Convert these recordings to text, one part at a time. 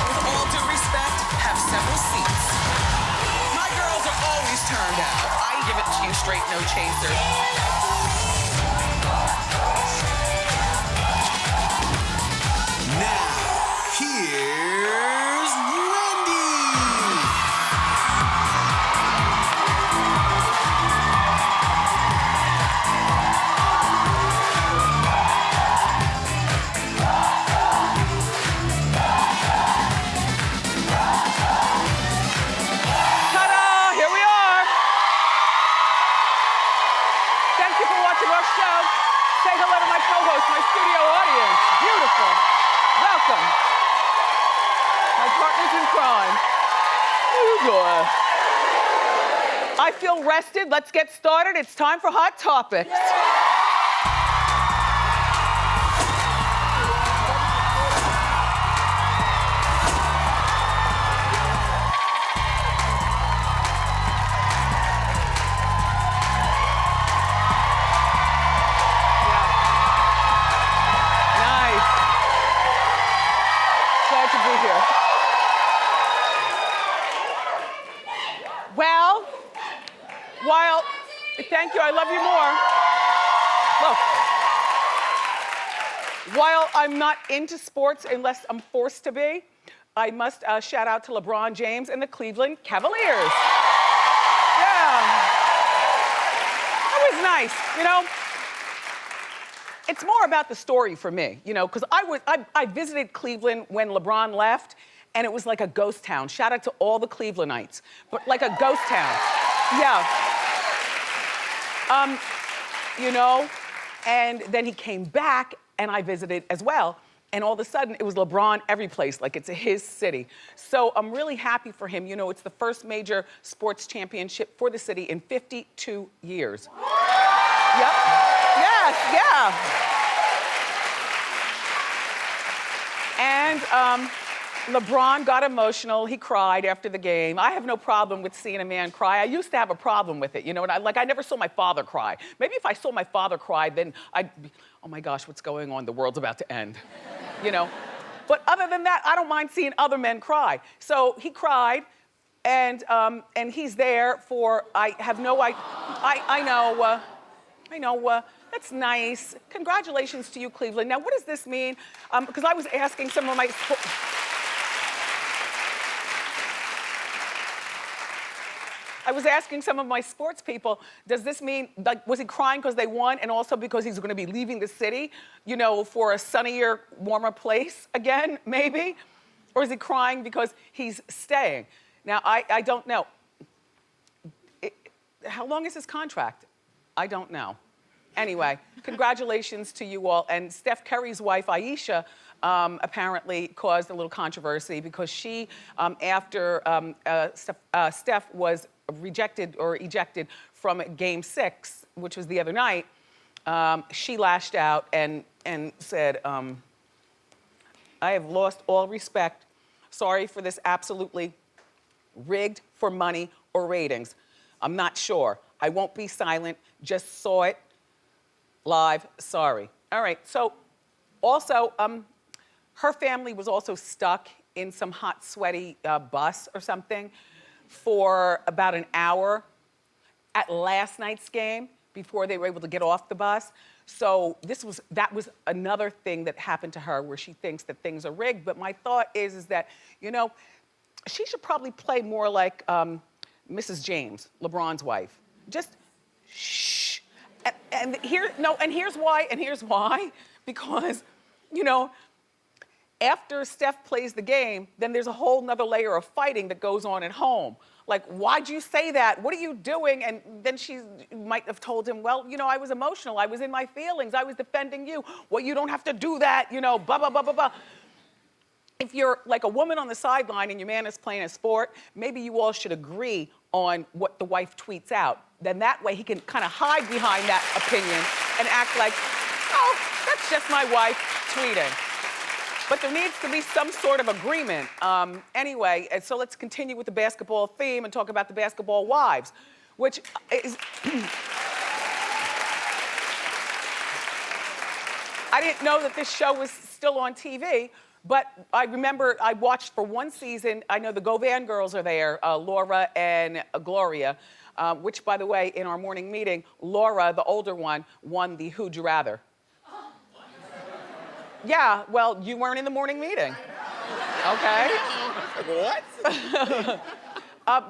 With all due respect, have several seats. My girls are always turned out. I give it to you straight, no chaser. Now, here's Wendy. Ta-da! Here we are. Thank you for watching our show. Say hello to my co-host, my studio audience. Beautiful. Welcome. My partners in crime. Oh, I feel rested. Let's get started. It's time for Hot Topics. Nice. Glad to be here. Well, thank you, I love you more. Look, while I'm not into sports unless I'm forced to be, I must shout out to LeBron James and the Cleveland Cavaliers. Yeah. That was nice, you know? It's more about the story for me, you know, because I visited Cleveland when LeBron left, and it was like a ghost town. Shout out to all the Clevelites, but like a ghost town. Yeah. You know, and then he came back, and I visited as well, and all of a sudden, it was LeBron every place, like it's his city. So I'm really happy for him. You know, it's the first major sports championship for the city in 52 years. Yep. Yes, yeah. And LeBron got emotional. He cried after the game. I have no problem with seeing a man cry. I used to have a problem with it, you know, and I never saw my father cry. Maybe if I saw my father cry, then I'd be, oh my gosh, what's going on? The world's about to end, you know? But other than that, I don't mind seeing other men cry. So he cried, and he's there for, I know, that's nice. Congratulations to you, Cleveland. Now, what does this mean? Because I was asking some of my... sports people, does this mean, like, was he crying because they won and also because he's gonna be leaving the city, you know, for a sunnier, warmer place again, maybe? Or is he crying because he's staying? Now, I don't know. How long is his contract? I don't know. Anyway, congratulations to you all. And Steph Curry's wife, Ayesha, apparently caused a little controversy because she, after Steph was rejected or ejected from Game 6, which was the other night, she lashed out and said, I have lost all respect. Sorry for this absolutely rigged for money or ratings. I'm not sure. I won't be silent. Just saw it live. Sorry. All right. So also, her family was also stuck in some hot, sweaty bus or something for about an hour at last night's game before they were able to get off the bus. So that was another thing that happened to her where she thinks that things are rigged. But my thought is that, you know, she should probably play more like Mrs. James, LeBron's wife. Just shh. And here's why, because, you know, after Steph plays the game, then there's a whole nother layer of fighting that goes on at home. Like, why'd you say that? What are you doing? And then she might have told him, well, you know, I was emotional. I was in my feelings. I was defending you. Well, you don't have to do that, you know, blah, blah, blah, blah, blah. If you're like a woman on the sideline and your man is playing a sport, maybe you all should agree on what the wife tweets out. Then that way he can kind of hide behind that opinion and act like, oh, that's just my wife tweeting. But there needs to be some sort of agreement. Anyway, and so let's continue with the basketball theme and talk about the basketball wives, which is... I didn't know that this show was still on TV, But I remember I watched for one season. I know the Govan girls are there, Laura and Gloria, which, by the way, in our morning meeting, Laura, the older one, won the Who'd You Rather. Yeah, well, you weren't in the morning meeting. Okay. What?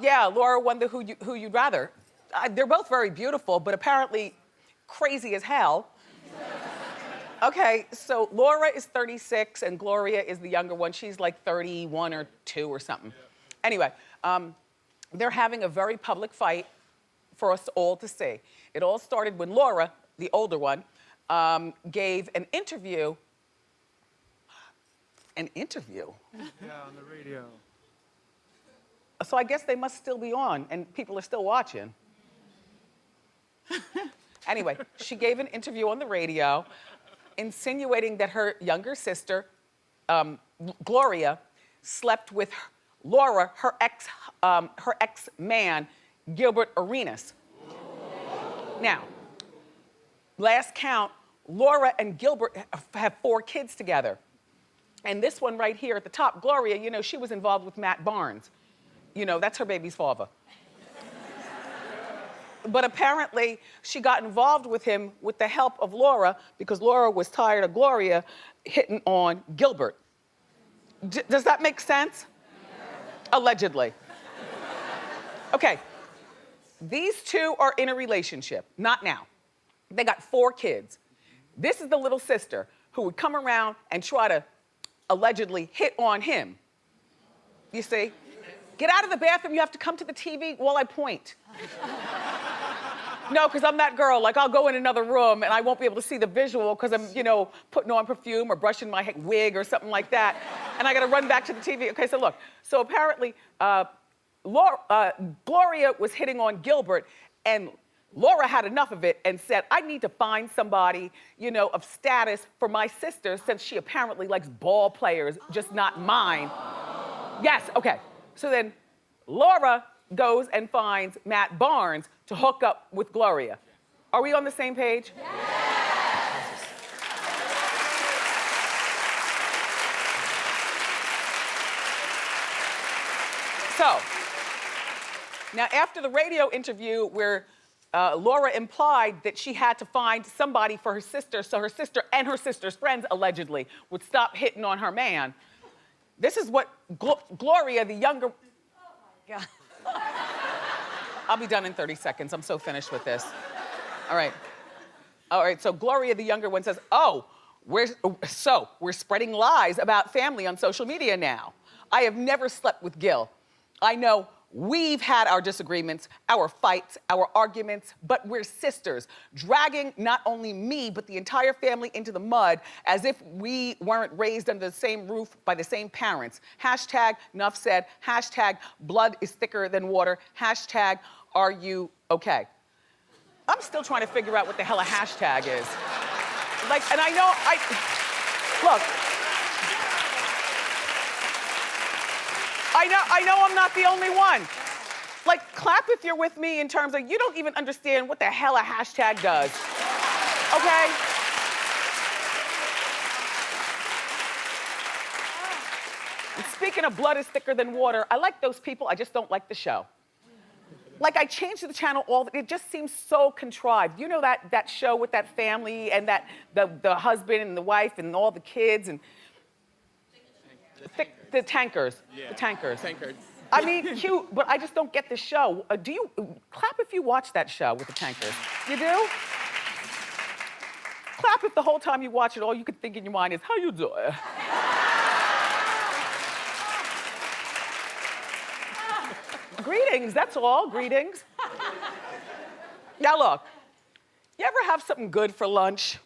Yeah, Laura won the Who You'd Rather. They're both very beautiful, but apparently crazy as hell. Okay, so Laura is 36 and Gloria is the younger one. She's like 31 or 2 or something. Anyway, they're having a very public fight for us all to see. It all started when Laura, the older one, gave an interview. An interview? Yeah, on the radio. So I guess they must still be on and people are still watching. Anyway, she gave an interview on the radio insinuating that her younger sister, Gloria, slept with Laura, her ex-man, Gilbert Arenas. Now, last count, Laura and Gilbert have 4 kids together. And this one right here at the top, Gloria, you know, she was involved with Matt Barnes. You know, that's her baby's father. But apparently, she got involved with him with the help of Laura because Laura was tired of Gloria hitting on Gilbert. Does that make sense? Allegedly. Okay, these two are in a relationship, not now. They got 4 kids. This is the little sister who would come around and try to allegedly hit on him. You see? Get out of the bathroom, you have to come to the TV while I point. No, because I'm that girl. Like, I'll go in another room and I won't be able to see the visual because I'm, you know, putting on perfume or brushing my wig or something like that. And I got to run back to the TV. Okay, so look. So apparently, Gloria was hitting on Gilbert and Laura had enough of it and said, I need to find somebody, you know, of status for my sister since she apparently likes ball players, just not mine. Yes, okay. So then Laura goes and finds Matt Barnes to hook up with Gloria. Are we on the same page? Yes. So, now after the radio interview where Laura implied that she had to find somebody for her sister so her sister and her sister's friends allegedly would stop hitting on her man, this is what Gloria, the younger... Oh my God. I'll be done in 30 seconds. I'm so finished with this. All right. All right, so Gloria, the younger one, says, oh, we're spreading lies about family on social media now. I have never slept with Gil. I know we've had our disagreements, our fights, our arguments, but we're sisters, dragging not only me, but the entire family into the mud as if we weren't raised under the same roof by the same parents. Hashtag, enough said. Hashtag, blood is thicker than water. Hashtag, are you okay? I'm still trying to figure out what the hell a hashtag is. Like, and I know, look. I know I'm not the only one. Like, clap if you're with me in terms of you don't even understand what the hell a hashtag does. Okay? And speaking of blood is thicker than water, I like those people, I just don't like the show. Like, I changed the channel it just seems so contrived. You know that show with that family and the husband and the wife and all the kids and the tankers. Yeah. The tankers. Tankers. I mean, cute, but I just don't get the show. Do you clap if you watch that show with the tankers? You do? Clap if the whole time you watch it, all you can think in your mind is, how you doing? Greetings, that's all, greetings. Now look, you ever have something good for lunch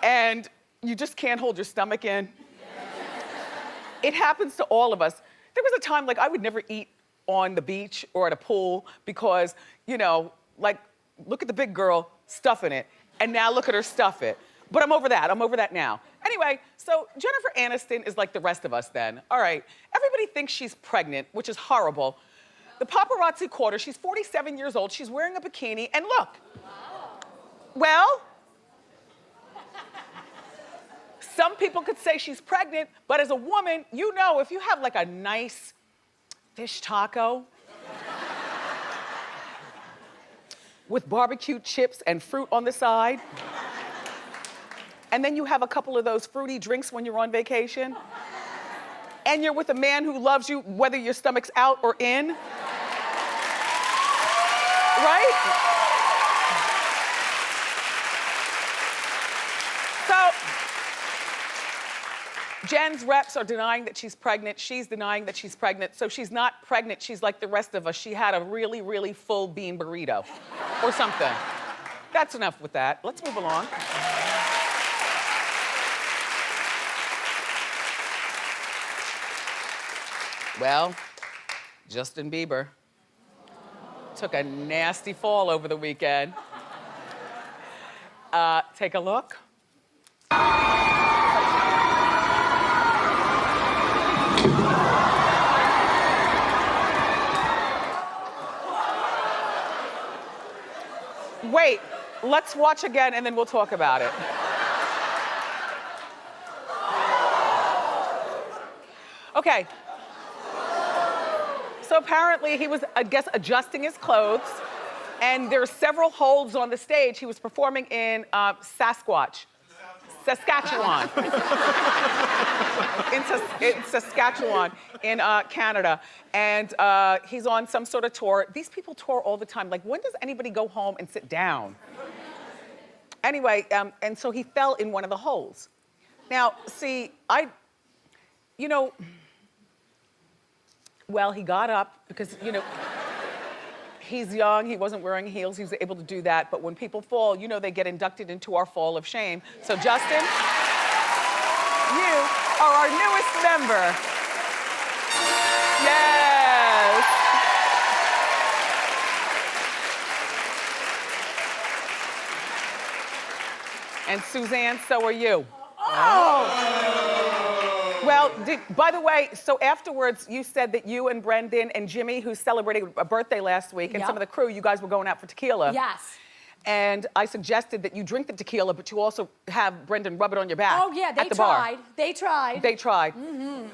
and you just can't hold your stomach in? It happens to all of us. There was a time like I would never eat on the beach or at a pool because, you know, like, look at the big girl stuffing it, and now look at her stuff it. But I'm over that now. Anyway, so Jennifer Aniston is like the rest of us then. All right, everybody thinks she's pregnant, which is horrible. The paparazzi caught her, she's 47 years old, she's wearing a bikini, and look. Well, Some people could say she's pregnant, but as a woman, you know, if you have like a nice fish taco with barbecue chips and fruit on the side, and then you have a couple of those fruity drinks when you're on vacation, and you're with a man who loves you whether your stomach's out or in, right? So, Jen's reps are denying that she's pregnant. She's denying that she's pregnant. So she's not pregnant. She's like the rest of us. She had a really, really full bean burrito or something. That's enough with that. Let's move along. Well, Justin Bieber took a nasty fall over the weekend. Take a look. Wait, let's watch again and then we'll talk about it. Okay. So apparently he was, I guess, adjusting his clothes, and there are several holds on the stage. He was performing in Saskatchewan. in Saskatchewan, in Canada. And he's on some sort of tour. These people tour all the time. Like, when does anybody go home and sit down? Anyway, and so he fell in one of the holes. Now, see, well, he got up because, he's young, he wasn't wearing heels, he was able to do that. But when people fall, they get inducted into our fall of shame. So Justin, you are our newest member. Yes. And Suzanne, so are you. Oh! Well, by the way, so afterwards, you said that you and Brendan and Jimmy, who celebrated a birthday last week, and some of the crew, you guys were going out for tequila. Yes. And I suggested that you drink the tequila, but you also have Brendan rub it on your back. Oh, yeah, they at the tried. Bar. They tried. They tried. Mm-hmm.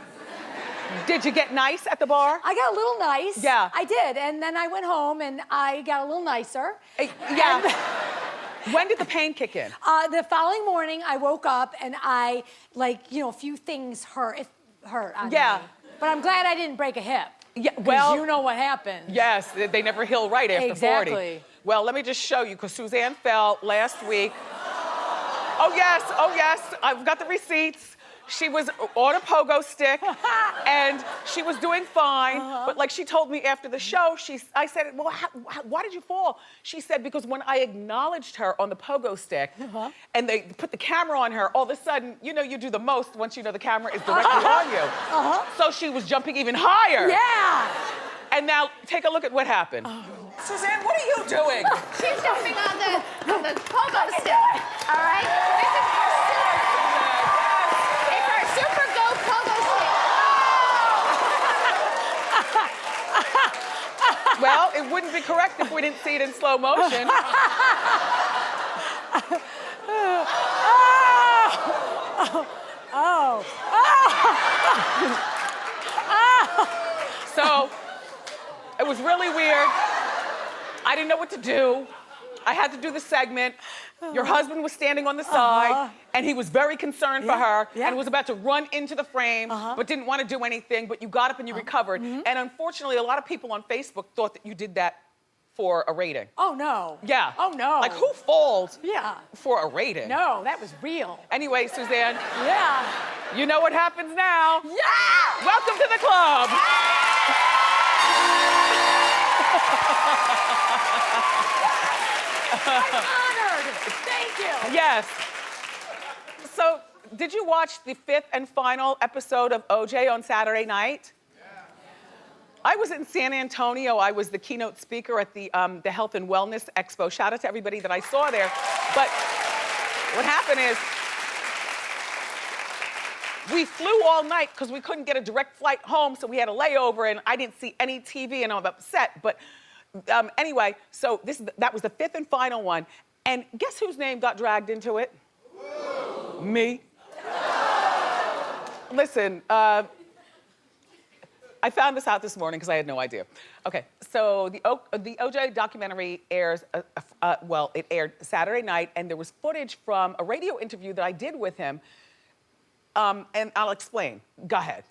Did you get nice at the bar? I got a little nice. Yeah. I did. And then I went home and I got a little nicer. Yeah. When did the pain kick in? The following morning, I woke up and a few things hurt. It hurt on me. But I'm glad I didn't break a hip. Yeah, well, you know what happened. Yes, they never heal right after 40. Exactly. Well, let me just show you, because Suzanne fell last week. Oh yes, I've got the receipts. She was on a pogo stick, and she was doing fine. But like she told me after the show, I said, well, why did you fall? She said, because when I acknowledged her on the pogo stick, and they put the camera on her, all of a sudden, you do the most once you know the camera is directly on you. So she was jumping even higher. Yeah. And now take a look at what happened. Suzanne, what are you doing? She's jumping on the pogo stick. All right? It's our super go pogo stick. Well, it wouldn't be correct if we didn't see it in slow motion. So, it was really weird. I didn't know what to do. I had to do the segment. Your husband was standing on the side, and he was very concerned for her, and was about to run into the frame, but didn't want to do anything, but you got up and you recovered. And unfortunately, a lot of people on Facebook thought that you did that for a rating. Oh, no. Yeah. Oh, no. Like, who falls Yeah. for a rating? No, that was real. Anyway, Suzanne, Yeah. you know what happens now. Yeah! Welcome to the club. I'm honored. Thank you. Yes. So, did you watch the 5th and final episode of OJ on Saturday night? Yeah. I was in San Antonio. I was the keynote speaker at the Health and Wellness Expo. Shout out to everybody that I saw there. But what happened is, we flew all night because we couldn't get a direct flight home, so we had a layover, and I didn't see any TV, and I'm upset. But anyway, so that was the 5th and final one. And guess whose name got dragged into it? Me. Listen, I found this out this morning because I had no idea. Okay, so the OJ documentary airs, well, it aired Saturday night, and there was footage from a radio interview that I did with him, and I'll explain. Go ahead.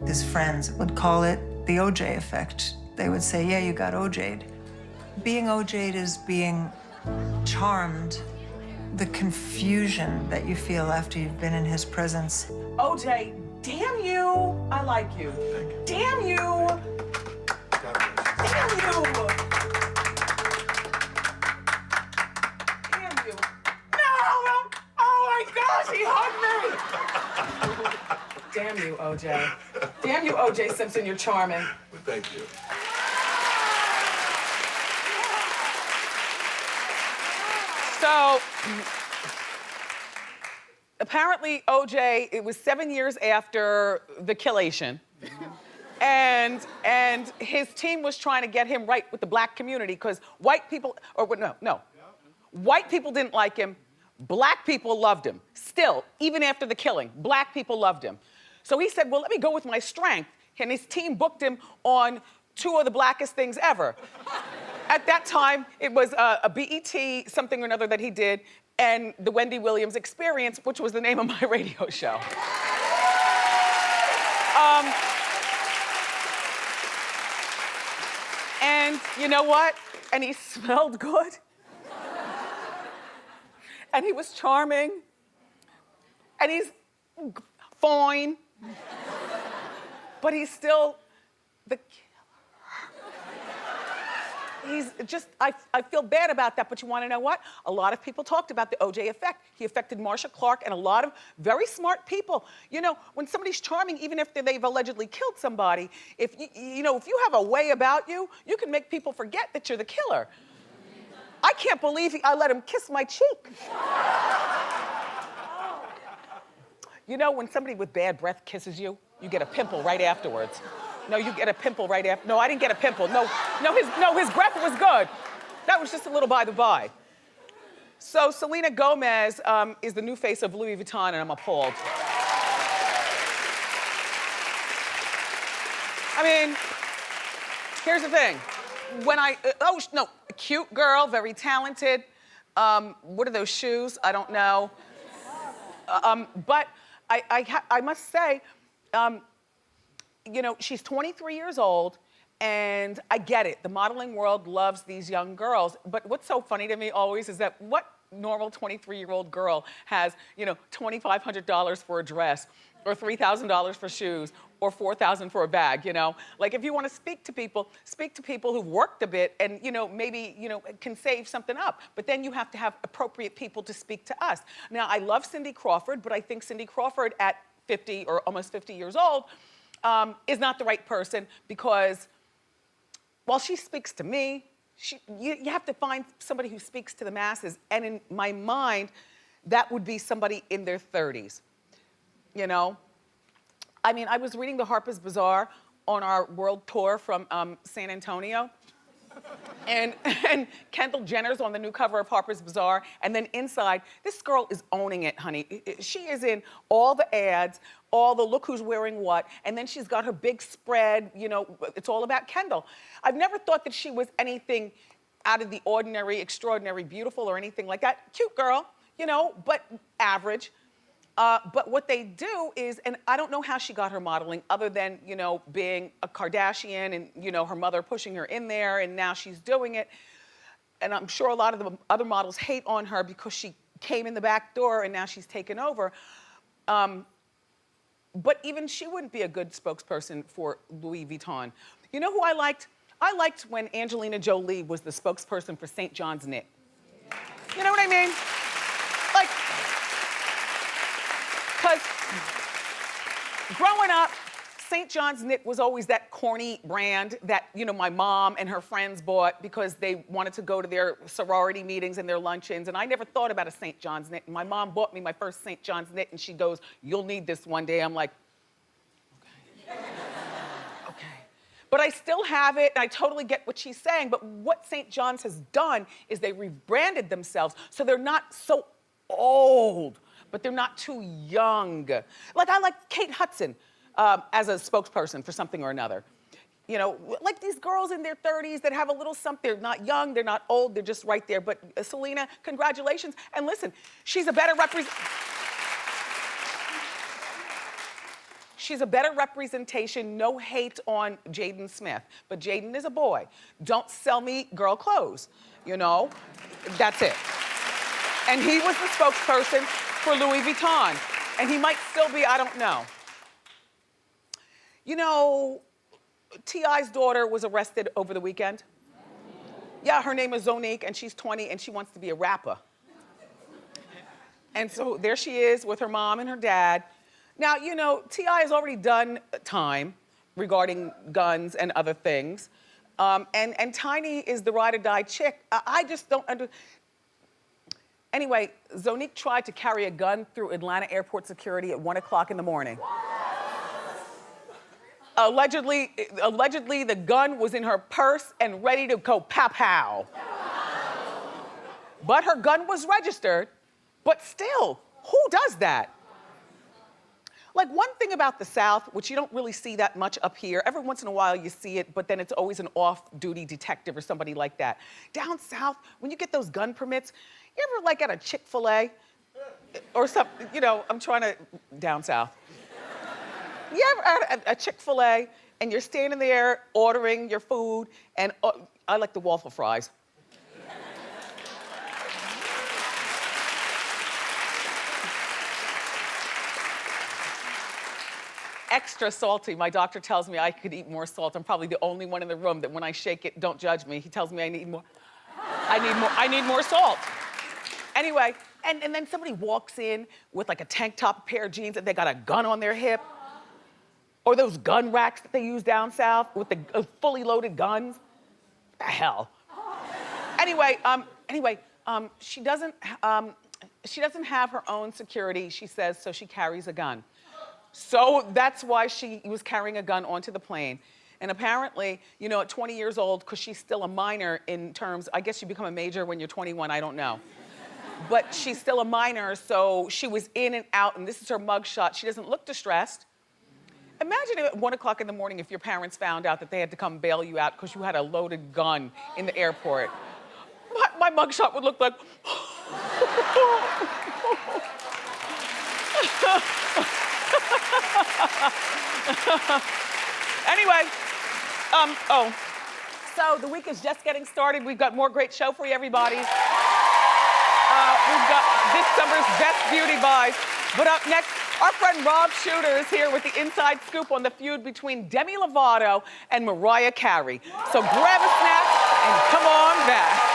His friends would call it the OJ effect. They would say, yeah, you got OJ'd. Being OJ'd is being charmed. The confusion that you feel after you've been in his presence. OJ, damn you, I like you. Damn you. Damn you. Damn you. No! Oh my gosh, he hugged me! Damn you, OJ. Damn you, OJ Simpson, you're charming. Well, thank you. So, apparently, OJ, it was 7 years after the killation. And his team was trying to get him right with the black community because white people, no. White people didn't like him. Black people loved him. Still, even after the killing, black people loved him. So he said, well, let me go with my strength. And his team booked him on 2 of the blackest things ever. At that time, it was a BET something or another that he did, and the Wendy Williams Experience, which was the name of my radio show. And you know what? And he smelled good. And he was charming. And he's fine. But he's still the killer. He's just, I feel bad about that, but you wanna know what? A lot of people talked about the OJ effect. He affected Marsha Clark and a lot of very smart people. You know, when somebody's charming, even if they've allegedly killed somebody, if you have a way about you, you can make people forget that you're the killer. I can't believe I let him kiss my cheek. You know, when somebody with bad breath kisses you, you get a pimple right afterwards. No, you get a pimple right after. No, I didn't get a pimple. No, his breath was good. That was just a little by the by. So Selena Gomez is the new face of Louis Vuitton, and I'm appalled. I mean, here's the thing. When cute girl, very talented. What are those shoes? I don't know. But I must say, you know, she's 23 years old, and I get it. The modeling world loves these young girls. But what's so funny to me always is that what normal 23-year-old girl has, you know, $2,500 for a dress, or $3,000 for shoes, or $4,000 for a bag, you know? Like, if you want to speak to people who've worked a bit and, you know, maybe, you know, can save something up. But then you have to have appropriate people to speak to us. Now, I love Cindy Crawford, but I think Cindy Crawford at 50 or almost 50 years old is not the right person, because while she speaks to me, you have to find somebody who speaks to the masses. And in my mind, that would be somebody in their 30s, you know? I mean, I was reading the Harper's Bazaar on our world tour from San Antonio. And Kendall Jenner's on the new cover of Harper's Bazaar. And then inside, this girl is owning it, honey. She is in all the ads, all the look who's wearing what. And then she's got her big spread, you know, it's all about Kendall. I've never thought that she was anything out of the ordinary, extraordinary, beautiful, or anything like that. Cute girl, you know, but average. But what they do is, and I don't know how she got her modeling other than, you know, being a Kardashian and, you know, her mother pushing her in there, and now she's doing it. And I'm sure a lot of the other models hate on her because she came in the back door and now she's taken over. But even she wouldn't be a good spokesperson for Louis Vuitton. You know who I liked? I liked when Angelina Jolie was the spokesperson for St. John's Knit. You know what I mean? Like, because growing up, St. John's Knit was always that corny brand that, you know, my mom and her friends bought because they wanted to go to their sorority meetings and their luncheons, and I never thought about a St. John's Knit. And my mom bought me my first St. John's Knit, and she goes, "You'll need this one day." I'm like, okay. Okay. But I still have it, and I totally get what she's saying, but what St. John's has done is they rebranded themselves so they're not so old. but they're not too young. Like I like Kate Hudson as a spokesperson for something or another. You know, like these girls in their 30s that have a little something. They're not young, they're not old, they're just right there. But Selena, congratulations. And listen, she's a better representation, no hate on Jaden Smith. But Jaden is a boy. Don't sell me girl clothes, you know? That's it. And he was the spokesperson for Louis Vuitton. And he might still be, I don't know. You know, T.I.'s daughter was arrested over the weekend. Yeah, her name is Zonique, and she's 20, and she wants to be a rapper. And so there she is with her mom and her dad. Now, you know, T.I. has already done time regarding guns and other things. And Tiny is the ride-or-die chick. I just don't Anyway, Zonique tried to carry a gun through Atlanta airport security at 1 o'clock in the morning. Allegedly, the gun was in her purse and ready to go pow-pow. But her gun was registered, but still, who does that? Like one thing about the South, which you don't really see that much up here, every once in a while you see it, but then it's always an off-duty detective or somebody like that. Down South, when you get those gun permits, you ever like at a Chick-fil-A or something, you know, I'm trying to, down South. You ever at a Chick-fil-A and you're standing there ordering your food and I like the waffle fries. Extra salty. My doctor tells me I could eat more salt. I'm probably the only one in the room that when I shake it, don't judge me. He tells me I need more. I need more salt. Anyway, and then somebody walks in with like a tank top, a pair of jeans, and they got a gun on their hip. Or those gun racks that they use down South with the fully loaded guns. What the hell? Anyway, she doesn't have her own security, she says, so she carries a gun. So that's why she was carrying a gun onto the plane. And apparently, you know, at 20 years old, because she's still a minor in terms, I guess you become a major when you're 21, I don't know. But she's still a minor, so she was in and out, and this is her mugshot. She doesn't look distressed. Imagine at 1 o'clock in the morning if your parents found out that they had to come bail you out because you had a loaded gun in the airport. My mugshot would look like... Anyway, so the week is just getting started. We've got more great show for you, everybody. We've got this summer's best beauty buys. But up next, our friend Rob Shooter is here with the inside scoop on the feud between Demi Lovato and Mariah Carey. So grab a snack and come on back.